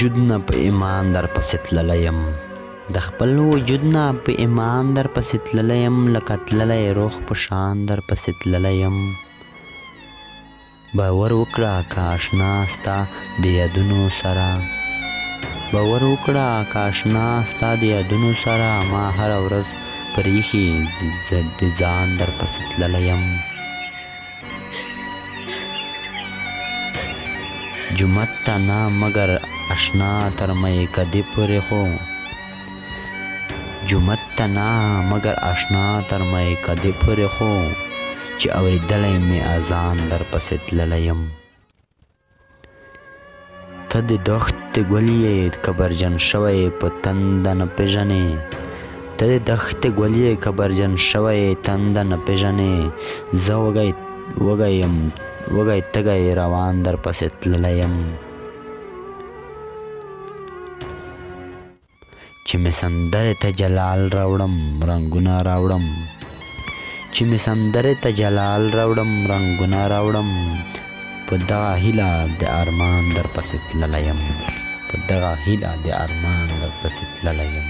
وجود نه په ایمان در پسې تللی یم د خپل وجود نه په ایمان در پسې تللی یم لکه تللی روح په شان در پسې تللی یم باور وکړه که اشنا ستا د یادونو سره باور وکړه که اشنا ستا د یادونو سره ما هره ورځ پر ایښي د ځان در پسې تللی یم جومات ته نه مګر اشنا تر میکدې پورې خو جومات ته نه مګر اشنا تر میکدې پورې خو چې اورېدلی مې اذان در پسې تللی یم ته د دښتې ګل یې کبرجن شوی په تنده نه پېژنې ته د دښتې ګل یې کبرجن شوی تنده نه پېژنې زه وږی یم وږی تږی روان در پسې تللی یم چې مې سندرې ته جلال راوړم رنګونه راوړم چې مې سندرې ته جلال راوړم رنګونه راوړم په دغه هیله د ارمان در پسې تللی یم په دغه هیله د ارمان در پسې تللی یم